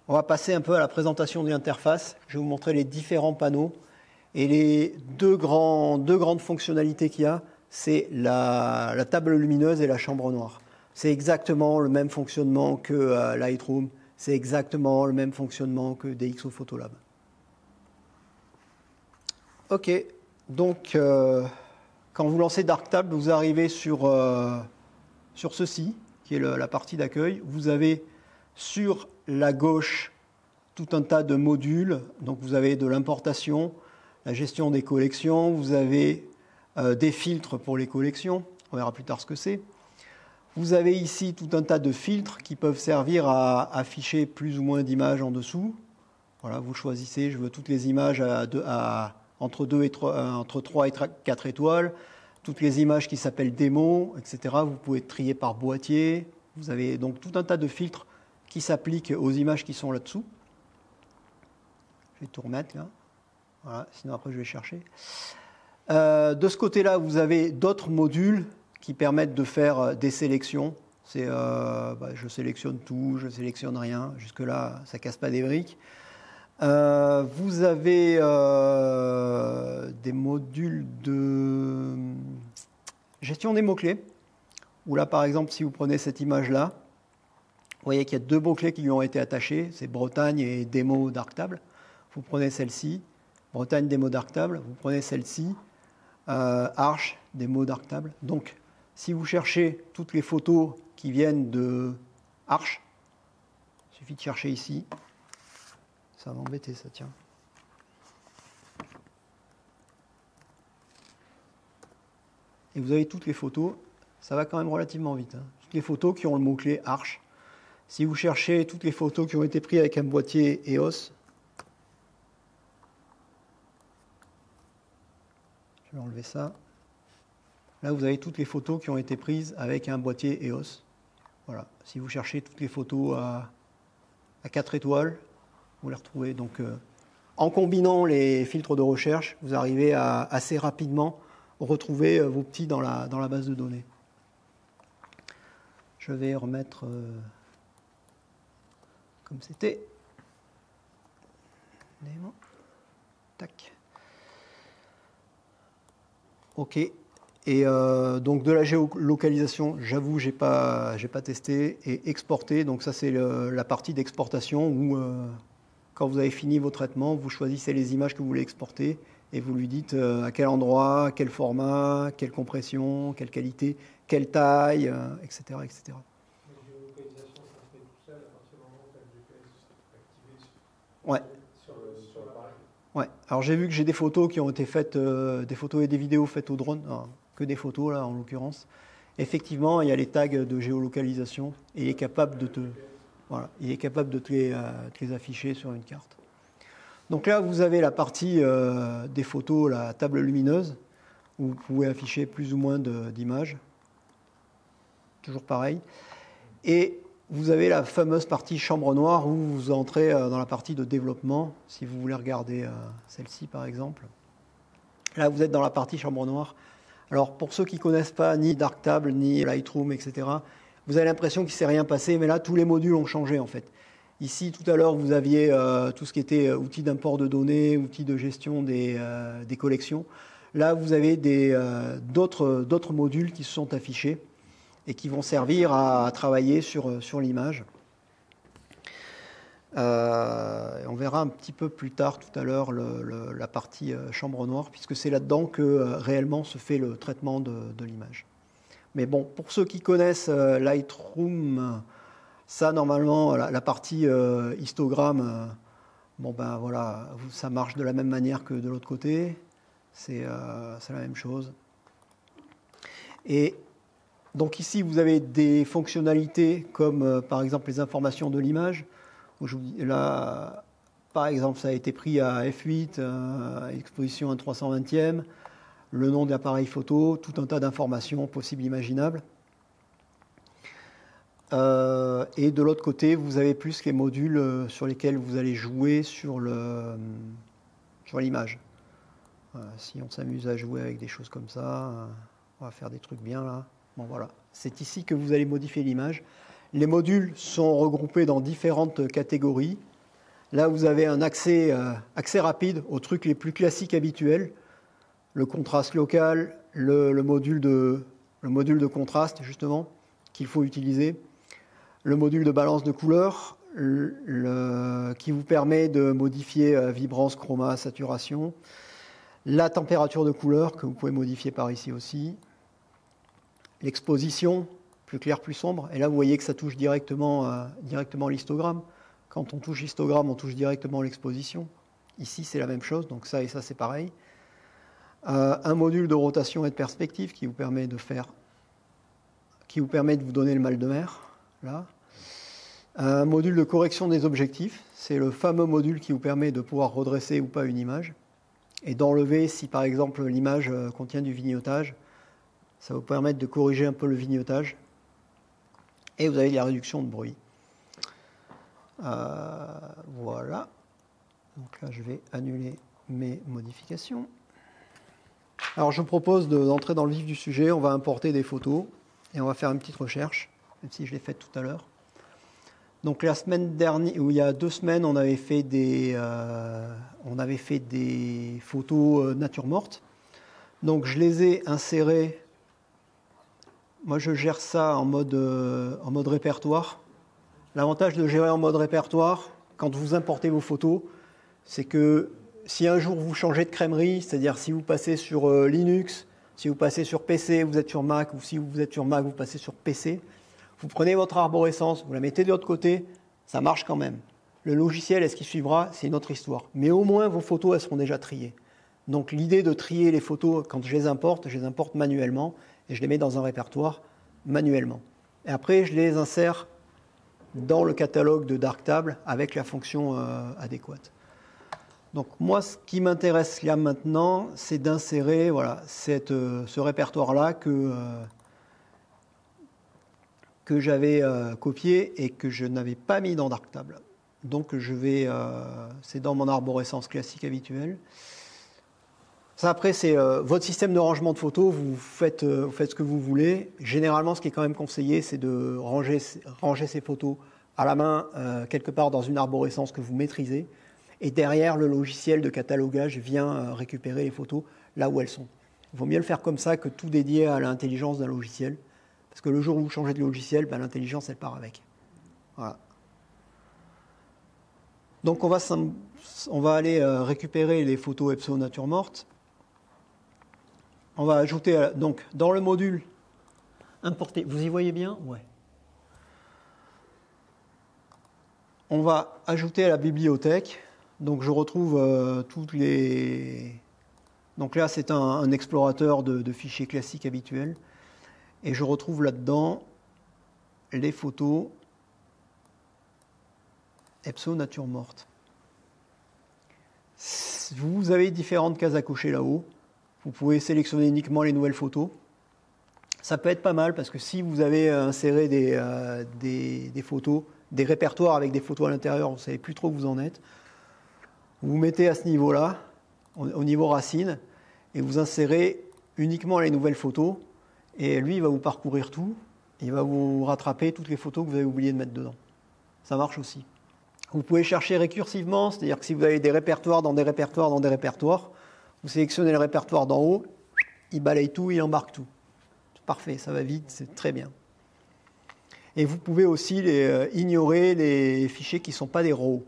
On va passer un peu à la présentation de l'interface. Je vais vous montrer les différents panneaux. Et les deux grandes fonctionnalités qu'il y a, c'est la table lumineuse et la chambre noire. C'est exactement le même fonctionnement que Lightroom. C'est exactement le même fonctionnement que DxO Photolab. Ok, donc quand vous lancez Darktable, vous arrivez sur ceci, qui est la partie d'accueil. Vous avez sur la gauche tout un tas de modules. Donc vous avez de l'importation, la gestion des collections, vous avez des filtres pour les collections. On verra plus tard ce que c'est. Vous avez ici tout un tas de filtres qui peuvent servir à afficher plus ou moins d'images en dessous. Voilà, vous choisissez, je veux toutes les images entre 3 et 4 étoiles, toutes les images qui s'appellent démo, etc. Vous pouvez trier par boîtier. Vous avez donc tout un tas de filtres qui s'appliquent aux images qui sont là-dessous. Je vais tout remettre là. Voilà, sinon après je vais chercher. De ce côté-là, vous avez d'autres modules qui permettent de faire des sélections. Je sélectionne tout, je sélectionne rien. Jusque-là, ça ne casse pas des briques. Vous avez des modules de gestion des mots-clés. Où là, par exemple, si vous prenez cette image-là, vous voyez qu'il y a deux mots-clés qui lui ont été attachés. C'est Bretagne et démo Darktable. Vous prenez celle-ci, Bretagne, démo Darktable. Vous prenez celle-ci, Arche, démo Darktable. Donc, si vous cherchez toutes les photos qui viennent de Arche, il suffit de chercher ici. Ça va m'embêter, ça, tiens. Et vous avez toutes les photos. Ça va quand même relativement vite. Hein. Toutes les photos qui ont le mot-clé Arche. Si vous cherchez toutes les photos qui ont été prises avec un boîtier EOS, je vais enlever ça. Là, vous avez toutes les photos qui ont été prises avec un boîtier EOS. Voilà. Si vous cherchez toutes les photos à 4 étoiles, vous les retrouvez. Donc, en combinant les filtres de recherche, vous arrivez à assez rapidement retrouver vos petits dans la base de données. Je vais remettre comme c'était. Tac. Ok. Et donc de la géolocalisation, j'avoue, j'ai pas testé. Et exporter, donc ça c'est la partie d'exportation où quand vous avez fini vos traitements, vous choisissez les images que vous voulez exporter et vous lui dites à quel endroit, quel format, quelle compression, quelle qualité, quelle taille, etc., etc. La géolocalisation, ça se fait tout seul à partir du moment où tu as le GPS activé Ouais. sur l'appareil. Ouais. Alors j'ai vu que j'ai des photos qui ont été faites, des photos et des vidéos faites au drone, que des photos là en l'occurrence. Effectivement, il y a les tags de géolocalisation et il est capable de te les afficher sur une carte. Donc là, vous avez la partie des photos, la table lumineuse, où vous pouvez afficher plus ou moins d'images. Toujours pareil. Et vous avez la fameuse partie chambre noire où vous entrez dans la partie de développement, si vous voulez regarder celle-ci par exemple. Là, vous êtes dans la partie chambre noire. Alors, pour ceux qui ne connaissent pas ni Darktable, ni Lightroom, etc., vous avez l'impression qu'il ne s'est rien passé, mais là, tous les modules ont changé en fait. Ici, tout à l'heure, vous aviez tout ce qui était outils d'import de données, outils de gestion des collections. Là, vous avez d'autres modules qui se sont affichés et qui vont servir à travailler sur l'image. On verra un petit peu plus tard, tout à l'heure, la partie chambre noire, puisque c'est là-dedans que réellement se fait le traitement de l'image. Mais bon, pour ceux qui connaissent Lightroom, ça, normalement, la partie histogramme, bon ben voilà, ça marche de la même manière que de l'autre côté. C'est la même chose. Et donc ici, vous avez des fonctionnalités comme, par exemple, les informations de l'image. Là, par exemple, ça a été pris à f8, exposition à 320e, le nom de l'appareil photo, tout un tas d'informations possibles, imaginables. Et de l'autre côté, vous avez plus les modules sur lesquels vous allez jouer sur l'image. Si on s'amuse à jouer avec des choses comme ça, on va faire des trucs bien là. Bon voilà, c'est ici que vous allez modifier l'image. Les modules sont regroupés dans différentes catégories. Là, vous avez un accès rapide aux trucs les plus classiques habituels. Le contraste local, le module de contraste, justement, qu'il faut utiliser. Le module de balance de couleurs, qui vous permet de modifier vibrance, chroma, saturation. La température de couleur, que vous pouvez modifier par ici aussi. L'exposition, plus clair, plus sombre. Et là, vous voyez que ça touche directement l'histogramme. Quand on touche l'histogramme, on touche directement l'exposition. Ici, c'est la même chose, donc ça et ça, c'est pareil. Un module de rotation et de perspective qui vous permet de vous donner le mal de mer. Là. Un module de correction des objectifs. C'est le fameux module qui vous permet de pouvoir redresser ou pas une image. Et d'enlever, si par exemple l'image contient du vignottage, ça va vous permettre de corriger un peu le vignottage. Et vous avez la réduction de bruit. Voilà. Donc là, je vais annuler mes modifications. Alors, je vous propose d'entrer dans le vif du sujet. On va importer des photos et on va faire une petite recherche, même si je l'ai faite tout à l'heure. Donc, la semaine dernière, ou il y a 2 semaines, on avait fait des photos nature morte. Donc, je les ai insérées. Moi, je gère ça en mode répertoire. L'avantage de gérer en mode répertoire, quand vous importez vos photos, c'est que si un jour vous changez de crèmerie, c'est-à-dire si vous passez sur Linux, si vous passez sur PC, vous êtes sur Mac, ou si vous êtes sur Mac, vous passez sur PC, vous prenez votre arborescence, vous la mettez de l'autre côté, ça marche quand même. Le logiciel, est-ce qu'il suivra? C'est une autre histoire. Mais au moins, vos photos, elles seront déjà triées. Donc l'idée de trier les photos, quand je les importe manuellement, et je les mets dans un répertoire manuellement. Et après, je les insère dans le catalogue de Darktable avec la fonction adéquate. Donc moi, ce qui m'intéresse là maintenant, c'est d'insérer ce répertoire-là que j'avais copié et que je n'avais pas mis dans Darktable. Donc c'est dans mon arborescence classique habituelle. Ça, après, c'est votre système de rangement de photos, vous faites ce que vous voulez. Généralement, ce qui est quand même conseillé, c'est de ranger ces photos à la main, quelque part dans une arborescence que vous maîtrisez. Et derrière, le logiciel de catalogage vient récupérer les photos là où elles sont. Il vaut mieux le faire comme ça que tout dédié à l'intelligence d'un logiciel. Parce que le jour où vous changez de logiciel, l'intelligence, elle part avec. Voilà. Donc, on va aller récupérer les photos Epso nature morte. On va ajouter, donc, dans le module importer. Vous y voyez bien? Ouais. On va ajouter à la bibliothèque. Donc, je retrouve toutes les... Donc là, c'est un explorateur de fichiers classiques habituels. Et je retrouve là-dedans les photos Epso nature morte. Vous avez différentes cases à cocher là-haut. Vous pouvez sélectionner uniquement les nouvelles photos. Ça peut être pas mal parce que si vous avez inséré des photos, des répertoires avec des photos à l'intérieur, vous ne savez plus trop où vous en êtes, vous mettez à ce niveau-là, au niveau racine, et vous insérez uniquement les nouvelles photos, et lui, il va vous parcourir tout, il va vous rattraper toutes les photos que vous avez oublié de mettre dedans. Ça marche aussi. Vous pouvez chercher récursivement, c'est-à-dire que si vous avez des répertoires dans des répertoires dans des répertoires, vous sélectionnez le répertoire d'en haut, il balaye tout, il embarque tout. C'est parfait, ça va vite, c'est très bien. Et vous pouvez aussi ignorer les fichiers qui ne sont pas des RAW.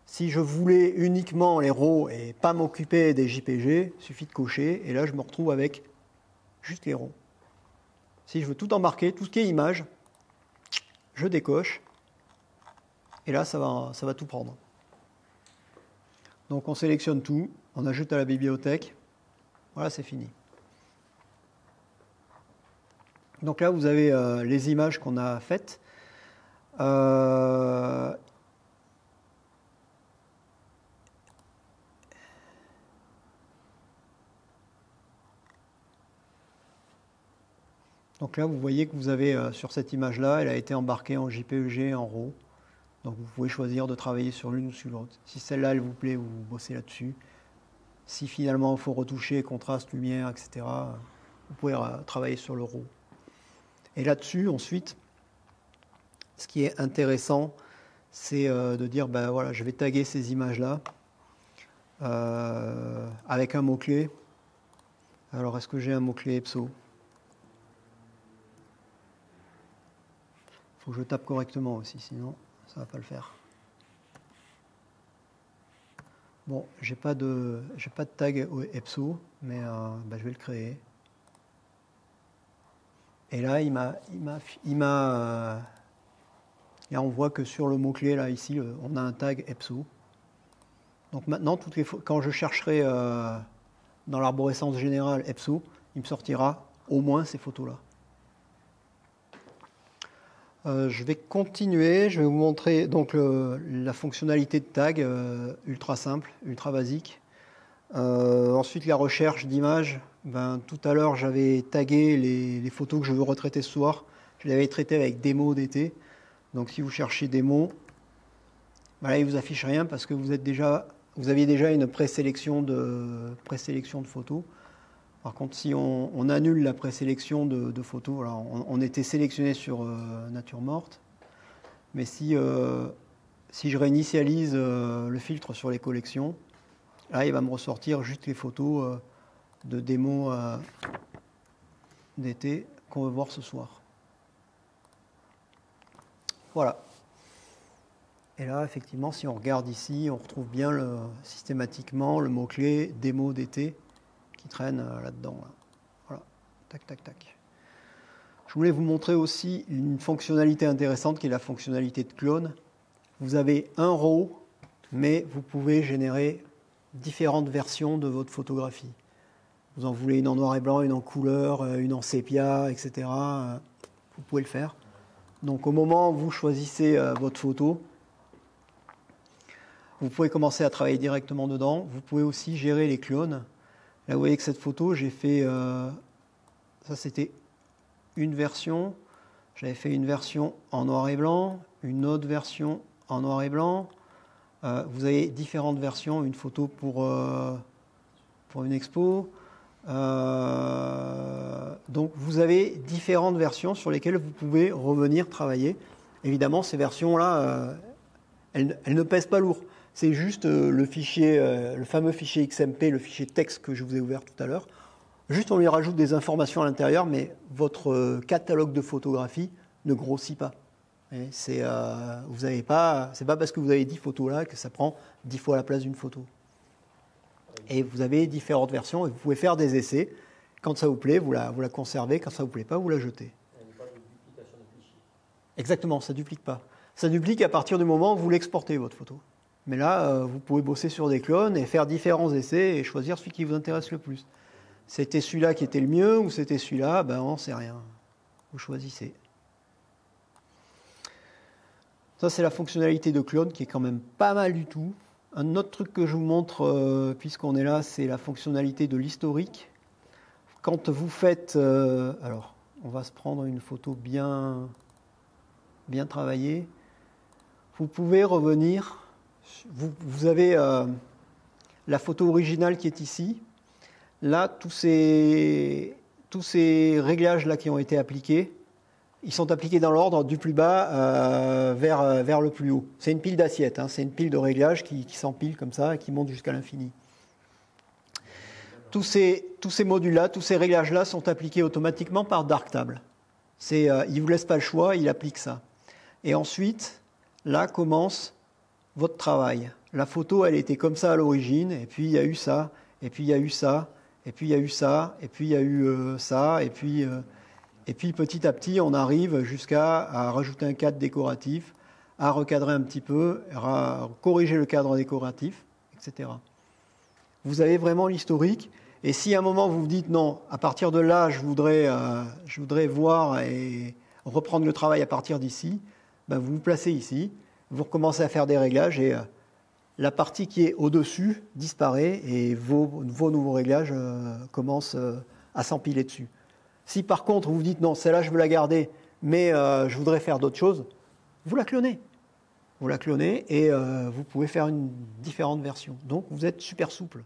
Si je voulais uniquement les RAW et pas m'occuper des JPG, il suffit de cocher, et là je me retrouve avec juste les RAW. Si je veux tout embarquer, tout ce qui est image, je décoche, et là ça va tout prendre. Donc on sélectionne tout, on ajoute à la bibliothèque, voilà, c'est fini. Donc là vous avez les images qu'on a faites. Donc là, vous voyez que vous avez sur cette image-là, elle a été embarquée en JPEG, en RAW. Donc vous pouvez choisir de travailler sur l'une ou sur l'autre. Si celle-là, elle vous plaît, vous bossez là-dessus. Si finalement, il faut retoucher, contraste, lumière, etc., vous pouvez travailler sur le RAW. Et là-dessus, ensuite, ce qui est intéressant, c'est de dire, ben voilà, je vais taguer ces images-là avec un mot-clé. Alors, est-ce que j'ai un mot-clé EPSO? Il faut que je tape correctement aussi, sinon ça ne va pas le faire. Bon, j'ai pas de tag EPSO, mais ben, je vais le créer. Et là, là, on voit que sur le mot-clé, là, ici, on a un tag EPSO. Donc maintenant, quand je chercherai dans l'arborescence générale EPSO, il me sortira au moins ces photos-là. Je vais continuer, je vais vous montrer donc la fonctionnalité de tag ultra simple, ultra basique. Ensuite, la recherche d'images. Ben, tout à l'heure, j'avais tagué les photos que je veux retraiter ce soir. Je les avais traitées avec des mots d'été. Donc, si vous cherchez des mots, ben là, il ne vous affiche rien parce que vous aviez déjà une présélection de photos. Par contre, si on annule la présélection de photos, alors on était sélectionné sur nature morte, mais si je réinitialise le filtre sur les collections, là, il va me ressortir juste les photos de démo d'été qu'on veut voir ce soir. Voilà. Et là, effectivement, si on regarde ici, on retrouve bien systématiquement le mot-clé démo d'été qui traîne là-dedans. Là. Voilà. Tac, tac, tac. Je voulais vous montrer aussi une fonctionnalité intéressante qui est la fonctionnalité de clone. Vous avez un RAW, mais vous pouvez générer différentes versions de votre photographie. Vous en voulez une en noir et blanc, une en couleur, une en sépia, etc. Vous pouvez le faire. Donc au moment où vous choisissez votre photo, vous pouvez commencer à travailler directement dedans. Vous pouvez aussi gérer les clones. Là, vous voyez que cette photo, j'ai fait... ça, c'était une version. J'avais fait une version en noir et blanc, une autre version en noir et blanc. Vous avez différentes versions, une photo pour une expo. Donc, vous avez différentes versions sur lesquelles vous pouvez revenir travailler. Évidemment, ces versions-là, elles ne pèsent pas lourd. C'est juste le fameux fichier XMP, le fichier texte que je vous ai ouvert tout à l'heure. Juste, on lui rajoute des informations à l'intérieur, mais votre catalogue de photographie ne grossit pas. C'est pas parce que vous avez 10 photos là que ça prend 10 fois la place d'une photo. Et vous avez différentes versions et vous pouvez faire des essais. Quand ça vous plaît, vous la conservez. Quand ça ne vous plaît pas, vous la jetez. Il n'y a pas de duplication de fichiers. Exactement, ça ne duplique pas. Ça duplique à partir du moment où vous l'exportez, votre photo. Mais là, vous pouvez bosser sur des clones et faire différents essais et choisir celui qui vous intéresse le plus. C'était celui-là qui était le mieux ou c'était celui-là, ben on ne sait rien. Vous choisissez. Ça, c'est la fonctionnalité de clone qui est quand même pas mal du tout. Un autre truc que je vous montre, puisqu'on est là, c'est la fonctionnalité de l'historique. Quand vous faites... alors, on va se prendre une photo bien travaillée. Vous pouvez revenir... Vous avez la photo originale qui est ici. Là, tous ces réglages-là qui ont été appliqués, ils sont appliqués dans l'ordre du plus bas vers le plus haut. C'est une pile d'assiettes, hein, c'est une pile de réglages qui s'empile comme ça et qui monte jusqu'à l'infini. Tous ces modules-là, tous ces réglages-là sont appliqués automatiquement par Darktable. Il ne vous laisse pas le choix, il applique ça. Et ensuite, là commence votre travail. La photo, elle était comme ça à l'origine, et puis il y a eu ça, et puis il y a eu ça, et puis il y a eu ça, et puis il y a eu ça, et puis petit à petit, on arrive jusqu'à rajouter un cadre décoratif, à recadrer un petit peu, à corriger le cadre décoratif, etc. Vous avez vraiment l'historique, et si à un moment vous vous dites non, à partir de là, je voudrais voir et reprendre le travail à partir d'ici, ben vous vous placez ici, vous recommencez à faire des réglages et la partie qui est au-dessus disparaît et vos nouveaux réglages commencent à s'empiler dessus. Si par contre vous vous dites non, celle-là je veux la garder, mais je voudrais faire d'autres choses, vous la clonez. Vous la clonez et vous pouvez faire une différente version. Donc vous êtes super souple.